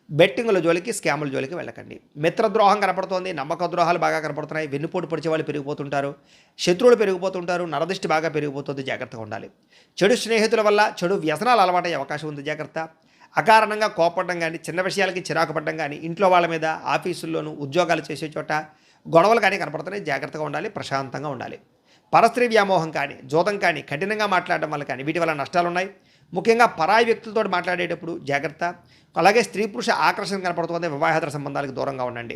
బెట్టింగుల జోలికి, స్కాముల జోలికి వెళ్ళకండి. మిత్రద్రోహం కనపడుతోంది, నమ్మక ద్రోహాలు బాగా కనపడుతున్నాయి. వెన్నుపోటు పొడిచే వాళ్ళు పెరిగిపోతుంటారు, శత్రువులు పెరిగిపోతుంటారు, నరదృష్టి బాగా పెరిగిపోతుంది. జాగ్రత్తగా ఉండాలి. చెడు స్నేహితుల వల్ల చెడు వ్యసనాలు అలవాటయ్యే అవకాశం ఉంది. జాగ్రత్త. అకారణంగా కోపడడం కానీ, చిన్న విషయాలకి చిరాకు పడడం కానీ, ఇంట్లో వాళ్ళ మీద, ఆఫీసుల్లోనూ, ఉద్యోగాలు చేసే చోట గొడవలు కానీ కనపడుతున్నాయి. జాగ్రత్తగా ఉండాలి, ప్రశాంతంగా ఉండాలి. పరస్త్రీ వ్యామోహం కానీ, జోదం కానీ, కఠినంగా మాట్లాడడం వల్ల కానీ వీటి వల్ల నష్టాలు ఉన్నాయి. ముఖ్యంగా పరాయి వ్యక్తులతో మాట్లాడేటప్పుడు జాగ్రత్త. అలాగే స్త్రీ పురుష ఆకర్షణ కనపడుతుంది. వివాహేతర సంబంధాలకు దూరంగా ఉండండి.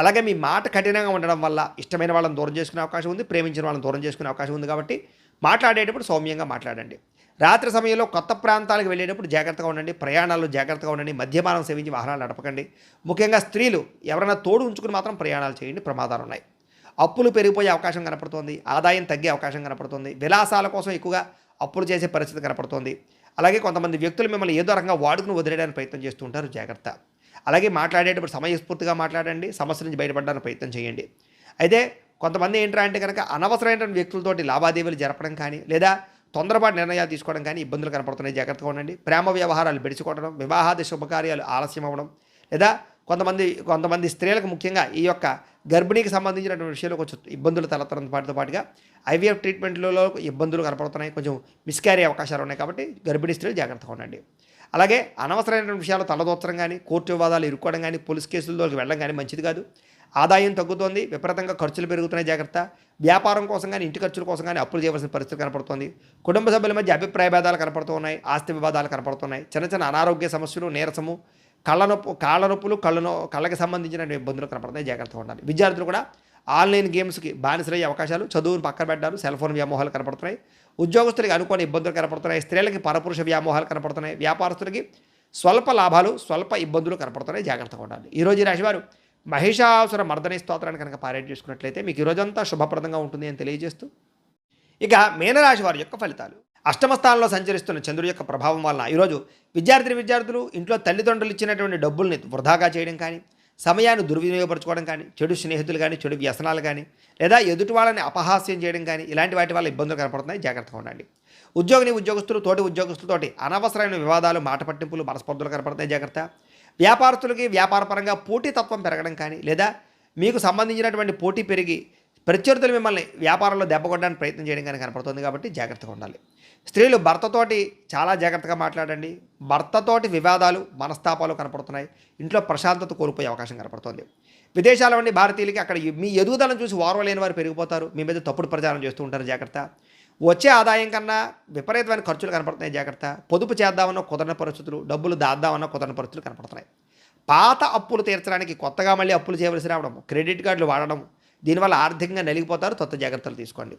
అలాగే మీ మాట కఠినంగా ఉండడం వల్ల ఇష్టమైన వాళ్ళని దూరం చేసుకునే అవకాశం ఉంది, ప్రేమించిన వాళ్ళని దూరం చేసుకునే అవకాశం ఉంది. కాబట్టి మాట్లాడేటప్పుడు సౌమ్యంగా మాట్లాడండి. రాత్రి సమయంలో కొత్త ప్రాంతాలకు వెళ్ళేటప్పుడు జాగ్రత్తగా ఉండండి. ప్రయాణాల్లో జాగ్రత్తగా ఉండండి. మద్యపానం సేవించి వాహనాలు నడపకండి. ముఖ్యంగా స్త్రీలు ఎవరైనా తోడు ఉంచుకుని మాత్రం ప్రయాణాలు చేయండి. ప్రమాదాలు ఉన్నాయి. అప్పులు పెరిగిపోయే అవకాశం కనపడుతోంది. ఆదాయం తగ్గే అవకాశం కనపడుతుంది. విలాసాల కోసం ఎక్కువగా అప్పులు చేసే పరిస్థితి కనపడుతోంది. అలాగే కొంతమంది వ్యక్తులు మిమ్మల్ని ఏదో రకంగా వాడుకుని వదిలేయడానికి ప్రయత్నం చేస్తూ ఉంటారు. జాగ్రత్త. అలాగే మాట్లాడేటప్పుడు సమయస్ఫూర్తిగా మాట్లాడండి. సమస్య నుంచి బయటపడడానికి ప్రయత్నం చేయండి. అయితే కొంతమంది ఏంట్రా అంటే కనుక అనవసరమైన వ్యక్తులతోటి లావాదేవీలు జరపడం కానీ లేదా తొందరపాటు నిర్ణయాలు తీసుకోవడం కానీ ఇబ్బందులు కనపడుతున్నాయి. జాగ్రత్తగా ఉండండి. ప్రేమ వ్యవహారాలు బెడిసికొట్టడం, వివాహాది శుభకార్యాలు ఆలస్యం అవ్వడం, లేదా కొంతమంది స్త్రీలకు ముఖ్యంగా ఈ యొక్క గర్భిణీకి సంబంధించినటువంటి విషయంలో కొంచెం ఇబ్బందులు తలెత్తడం పాటుగా ఐవీఎఫ్ ట్రీట్మెంట్లలో ఇబ్బందులు కనపడుతున్నాయి. కొంచెం మిస్క్యారీ అవకాశాలు ఉన్నాయి. కాబట్టి గర్భిణీ స్త్రీలు జాగ్రత్తగా ఉండండి. అలాగే అనవసరమైన విషయాలు తలదోచడం కానీ, కోర్టు వివాదాలు ఇరుక్కోవడం కానీ, పోలీస్ కేసుల్లోకి వెళ్ళడం కానీ మంచిది కాదు. ఆదాయం తగ్గుతోంది, విపరీతంగా ఖర్చులు పెరుగుతున్నాయి. జాగ్రత్త. వ్యాపారం కోసం కానీ, ఇంటి ఖర్చుల కోసం కానీ అప్పులు చేయవలసిన పరిస్థితి కనపడుతోంది. కుటుంబ సభ్యుల మధ్య అభిప్రాయ భేదాలు కనపడుతూ ఉన్నాయి. ఆస్తి వివాదాలు కనపడుతున్నాయి. చిన్న అనారోగ్య సమస్యలు, నీరసము, కాళ్ళ నొప్పులు, కళ్ళకి సంబంధించిన ఇబ్బందులు కనపడుతున్నాయి. జాగ్రత్తగా ఉండాలి. విద్యార్థులు కూడా ఆన్లైన్ గేమ్స్కి బానిసలయ్యే అవకాశాలు, చదువును పక్కన పెట్టారు, సెల్ ఫోన్ వ్యామోహాలు కనపడుతున్నాయి. ఉద్యోగస్తులకి అనుకోని ఇబ్బందులు కనపడుతున్నాయి. స్త్రీలకి పరపురుష వ్యామోహాలు కనపడుతున్నాయి. వ్యాపారస్తులకి స్వల్ప లాభాలు, స్వల్ప ఇబ్బందులు కనపడుతున్నాయి. జాగ్రత్తగా ఉండాలి. ఈరోజు ఈ రాశివారు మహిషాసుర మర్దనీ స్తోత్రాన్ని కనుక పారాయణ చేసుకున్నట్లయితే మీకు ఈరోజంతా శుభప్రదంగా ఉంటుంది అని తెలియజేస్తూ, ఇక మీనరాశి వారి యొక్క ఫలితాలు. అష్టమ స్థానంలో సంచరిస్తున్న చంద్రుడి యొక్క ప్రభావం వలన ఈరోజు విద్యార్థులు ఇంట్లో తల్లిదండ్రులు ఇచ్చినటువంటి డబ్బుల్ని వృధాగా చేయడం కానీ, సమయాన్ని దుర్వినియోగపరచుకోవడం కానీ, చెడు స్నేహితులు కానీ, చెడు వ్యసనాలు కానీ, లేదా ఎదుటి వాళ్ళని అపహాస్యం చేయడం కానీ ఇలాంటి వాటి వల్ల ఇబ్బందులు కనపడుతున్నాయి. జాగ్రత్తగా ఉండండి. ఉద్యోగస్తులు తోటి ఉద్యోగస్తులతోటి అనవసరమైన వివాదాలు, మాట పట్టింపులు, మనస్పర్ధలు కనపడుతున్నాయి. జాగ్రత్త. వ్యాపారస్తులకి వ్యాపారపరంగా పోటీతత్వం పెరగడం కానీ, లేదా మీకు సంబంధించినటువంటి పోటీ పెరిగి ప్రత్యర్థులు మిమ్మల్ని వ్యాపారంలో దెబ్బకొట్టడానికి ప్రయత్నం చేయడం కానీ కనపడుతుంది. కాబట్టి జాగ్రత్తగా ఉండాలి. స్త్రీలు భర్తతోటి చాలా జాగ్రత్తగా మాట్లాడండి. భర్తతోటి వివాదాలు, మనస్తాపాలు కనపడుతున్నాయి. ఇంట్లో ప్రశాంతత కోల్పోయే అవకాశం కనపడుతుంది. విదేశాల నుండి భారతీయులకి అక్కడ మీ ఎదుగుదలను చూసి ఓర్వలేని వారు పెరిగిపోతారు. మీ మీద తప్పుడు ప్రచారం చేస్తూ ఉంటారు. జాగ్రత్త. వచ్చే ఆదాయం కన్నా విపరీతమైన ఖర్చులు కనపడుతున్నాయి. జాగ్రత్త. పొదుపు చేద్దామన్నా కుదరని పరిస్థితులు, డబ్బులు దాద్దామన్నా కుదరని పరిస్థితులు కనపడుతున్నాయి. పాత అప్పులు తీర్చడానికి కొత్తగా మళ్ళీ అప్పులు చేయవలసి రావడం, క్రెడిట్ కార్డులు వాడడం, దీనివల్ల ఆర్థికంగా నలిగిపోతారు. జాగ్రత్తలు తీసుకోండి.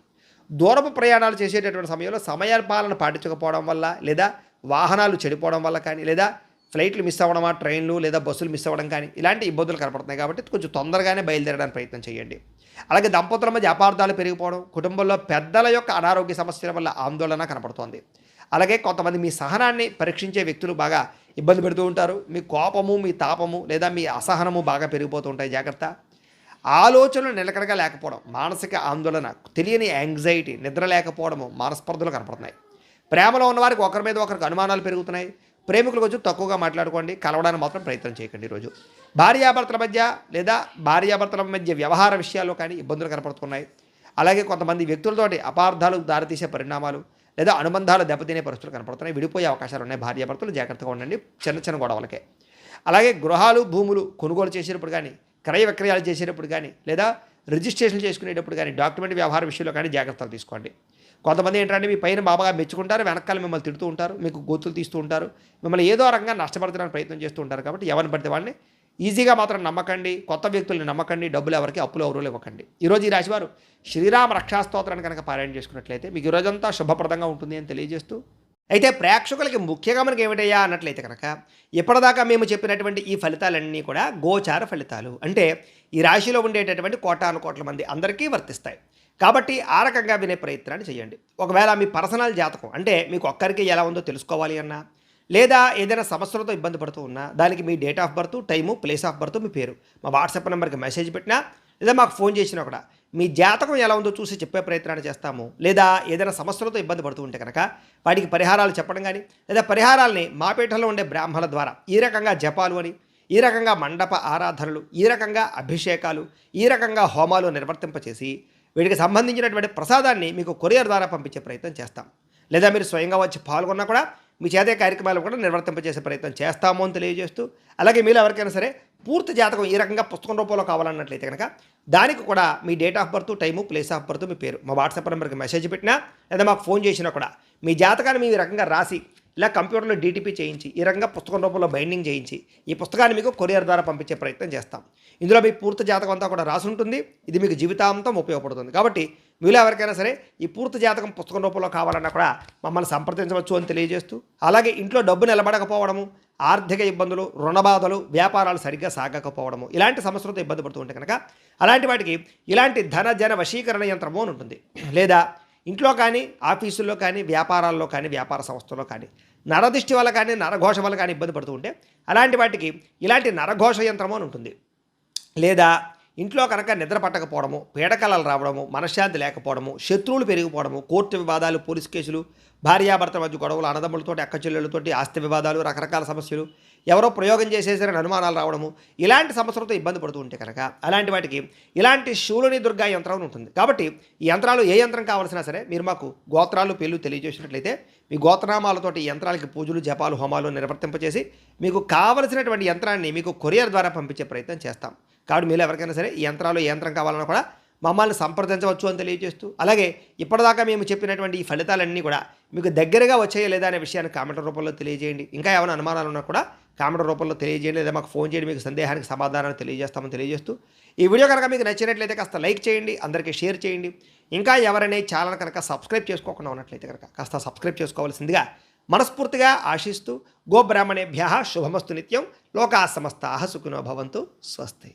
దూరపు ప్రయాణాలు చేసేటటువంటి సమయంలో సమయపాలన పాటించకపోవడం వల్ల, లేదా వాహనాలు చెడిపోవడం వల్ల కానీ, లేదా ఫ్లైట్లు మిస్ అవ్వడమా, ట్రైన్లు లేదా బస్సులు మిస్ అవ్వడం కానీ ఇలాంటి ఇబ్బందులు కనపడుతున్నాయి. కాబట్టి కొంచెం తొందరగానే బయలుదేరడానికి ప్రయత్నం చేయండి. అలాగే దంపతుల మధ్య అపార్థాలు పెరిగిపోవడం, కుటుంబంలో పెద్దల యొక్క అనారోగ్య సమస్యల వల్ల ఆందోళన కనపడుతోంది. అలాగే కొంతమంది మీ సహనాన్ని పరీక్షించే వ్యక్తులు బాగా ఇబ్బంది పెడుతూ ఉంటారు. మీ కోపము, మీ తాపము లేదా మీ అసహనము బాగా పెరిగిపోతూ ఉంటాయి. జాగ్రత్త. ఆలోచనలు నిలకడగా లేకపోవడం, మానసిక ఆందోళన, తెలియని యాంగ్జైటీ, నిద్ర లేకపోవడము, మనస్పర్ధలు కనపడుతున్నాయి. ప్రేమలో ఉన్నవారికి ఒకరి మీద ఒకరికి అనుమానాలు పెరుగుతున్నాయి. ప్రేమికులు కొంచెం తక్కువగా మాట్లాడుకోండి. కలవడానికి మాత్రం ప్రయత్నం చేయకండి. ఈరోజు భార్యాభర్తల మధ్య వ్యవహార విషయాల్లో కానీ ఇబ్బందులు కనపడుతున్నాయి. అలాగే కొంతమంది వ్యక్తులతోటి అపార్థాలు దారితీసే పరిణామాలు లేదా అనుబంధాలు దెబ్బతినే పరిస్థితులు కనపడుతున్నాయి. విడిపోయే అవకాశాలు ఉన్నాయి. భార్యాభర్తలు జాగ్రత్తగా ఉండండి చిన్న గొడవలకే. అలాగే గృహాలు, భూములు కొనుగోలు చేసేటప్పుడు కానీ, క్రయ విక్రయాలు చేసేటప్పుడు కానీ, లేదా రిజిస్ట్రేషన్ చేసుకునేటప్పుడు కానీ, డాక్యుమెంట్ వ్యవహార విషయంలో కానీ జాగ్రత్తలు తీసుకోండి. కొంతమంది ఏంటంటే మీ పైన బాబాగా మెచ్చుకుంటారు, వెనకాల మిమ్మల్ని తిడుతూ ఉంటారు, మీకు గోతులు తీస్తూ ఉంటారు, మిమ్మల్ని ఏదో రకంగా నష్టపరచడానికి ప్రయత్నం చేస్తూ ఉంటారు. కాబట్టి ఎవరిని పడితే వాళ్ళని ఈజీగా మాత్రం నమ్మకండి, కొత్త వ్యక్తుల్ని నమ్మకండి, డబ్బులు ఎవరికి అప్పులు ఎవరు ఇవ్వకండి. ఈరోజు ఈ రాశివారు శ్రీరామ రక్షాస్తోత్రాన్ని కనుక పారాయణ చేసుకున్నట్లయితే మీకు ఈ రోజంతా శుభప్రదంగా ఉంటుంది అని తెలియజేస్తూ, అయితే ప్రేక్షకులకి ముఖ్యంగా మనకి ఏమిటయ్యా అన్నట్లయితే కనుక ఇప్పటిదాకా మేము చెప్పినటువంటి ఈ ఫలితాలన్నీ కూడా గోచార ఫలితాలు, అంటే ఈ రాశిలో ఉండేటటువంటి కోటాను కోట్ల మంది అందరికీ వర్తిస్తాయి. కాబట్టి ఆ రకంగా వినే ప్రయత్నాన్ని చేయండి. ఒకవేళ మీ పర్సనల్ జాతకం అంటే మీకు ఒక్కరికి ఎలా ఉందో తెలుసుకోవాలి అన్నా, లేదా ఏదైనా సమస్యలతో ఇబ్బంది పడుతూ ఉన్నా, దానికి మీ date of birth, time, place of birth, మీ పేరు మా వాట్సాప్ నెంబర్కి మెసేజ్ పెట్టినా, లేదా మాకు ఫోన్ చేసినా కూడా మీ జాతకం ఎలా ఉందో చూసి చెప్పే ప్రయత్నాన్ని చేస్తాము. లేదా ఏదైనా సమస్యలతో ఇబ్బంది పడుతూ ఉంటే కనుక వాటికి పరిహారాలు చెప్పడం కానీ, లేదా పరిహారాలని మా పీఠంలో ఉండే బ్రాహ్మణుల ద్వారా ఈ రకంగా జపాలు అని, ఈ రకంగా మండప ఆరాధనలు, ఈ రకంగా అభిషేకాలు, ఈ రకంగా హోమాలు నిర్వర్తింపచేసి వీటికి సంబంధించినటువంటి ప్రసాదాన్ని మీకు కొరియర్ ద్వారా పంపించే ప్రయత్నం చేస్తాం. లేదా మీరు స్వయంగా వచ్చి పాల్గొన్నా కూడా మీ చేతే కార్యక్రమాలు కూడా నిర్వర్తింపజేసే ప్రయత్నం చేస్తాము అని తెలియజేస్తూ, అలాగే మీరు ఎవరికైనా సరే పూర్తి జాతకం ఈ రకంగా పుస్తకం రూపంలో కావాలన్నట్లయితే కనుక దానికి కూడా మీ date of birth, time, place of birth, మీ పేరు మా వాట్సాప్ నెంబర్కి మెసేజ్ పెట్టినా, లేదా మాకు ఫోన్ చేసినా కూడా మీ జాతకాన్ని మీ రకంగా రాసి ఇలా కంప్యూటర్లో డీటీపీ చేయించి ఈ రకంగా పుస్తకం రూపంలో బైండింగ్ చేయించి ఈ పుస్తకాన్ని మీకు కొరియర్ ద్వారా పంపించే ప్రయత్నం చేస్తాం. ఇందులో మీ పూర్తి జాతకం అంతా కూడా రాసి ఉంటుంది. ఇది మీకు జీవితాంతం ఉపయోగపడుతుంది. కాబట్టి మీలో ఎవరికైనా సరే ఈ పూర్తి జాతకం పుస్తకం రూపంలో కావాలన్నా కూడా మమ్మల్ని సంప్రదించవచ్చు అని తెలియజేస్తూ, అలాగే ఇంట్లో డబ్బు నిలబడకపోవడము, ఆర్థిక ఇబ్బందులు, రుణబాధలు, వ్యాపారాలు సరిగ్గా సాగకపోవడము, ఇలాంటి సమస్యలతో ఇబ్బంది పడుతూ ఉంటే కనుక అలాంటి వాటికి ఇలాంటి ధన జన వశీకరణ యంత్రము అని ఉంటుంది. లేదా ఇంట్లో కానీ, ఆఫీసుల్లో కానీ, వ్యాపారాల్లో కానీ, వ్యాపార సంస్థల్లో కానీ నరదిష్టి వల్ల కానీ, నరఘోష వల్ల కానీ ఇబ్బంది పడుతూ ఉంటే అలాంటి వాటికి ఇలాంటి నరఘోష యంత్రము అని ఉంటుంది. లేదా ఇంట్లో కనుక నిద్ర పట్టకపోవడము, పీడకలలు రావడము, మనశ్శాంతి లేకపోవడము, శత్రువులు పెరిగిపోవడము, కోర్టు వివాదాలు, పోలీస్ కేసులు, భార్యాభర్తల మధ్య గొడవలు, అన్నదమ్ములతోటి, అక్క చెల్లెళ్ళతోటి ఆస్తి వివాదాలు, రకరకాల సమస్యలు, ఎవరో ప్రయోగం చేసేసారని అనుమానాలు రావడము, ఇలాంటి సమస్యలతో ఇబ్బంది పడుతూ ఉంటే కనుక అలాంటి వాటికి ఇలాంటి శూలుని దుర్గా యంత్రం ఉంటుంది. కాబట్టి ఈ యంత్రాలు ఏ యంత్రం కావాల్సినా సరే మీరు మాకు గోత్రాలు, పేర్లు తెలియజేసినట్లయితే మీ గోత్రనామాలతోటి యంత్రాలకి పూజలు, జపాలు, హోమాలు నిర్వర్తింపచేసి మీకు కావలసినటువంటి యంత్రాన్ని మీకు కొరియర్ ద్వారా పంపించే ప్రయత్నం చేస్తాం. కాబట్టి మీరు ఎవరికైనా సరే ఈ యంత్రాలు ఏ యంత్రం కావాలన్నా కూడా మమ్మల్ని సంప్రదించవచ్చు అని తెలియజేస్తూ, అలాగే ఇప్పటిదాకా మేము చెప్పినటువంటి ఈ ఫలితాలన్నీ కూడా మీకు దగ్గరగా వచ్చాయా లేదా అనే విషయాన్ని కామెంట్ రూపంలో తెలియజేయండి. ఇంకా ఏమైనా అనుమానాలు ఉన్నా కూడా కామెంట్ రూపంలో తెలియజేయండి, లేదా మాకు ఫోన్ చేయండి, మీకు సందేహానికి సమాధానాన్ని తెలియజేస్తామని తెలియజేస్తూ, ఈ వీడియో కనుక మీకు నచ్చినట్లయితే కాస్త లైక్ చేయండి, అందరికీ షేర్ చేయండి. ఇంకా ఎవరైనా ఛానల్ కనుక సబ్స్క్రైబ్ చేసుకోకుండా ఉన్నట్లయితే కనుక కాస్త సబ్స్క్రైబ్ చేసుకోవాల్సిందిగా మనస్ఫూర్తిగా ఆశిస్తూ, గోబ్రాహ్మణేభ్యః శుభమస్తు నిత్యం, లోకా సమస్తాః సుఖినో భవంతు, స్వస్తి.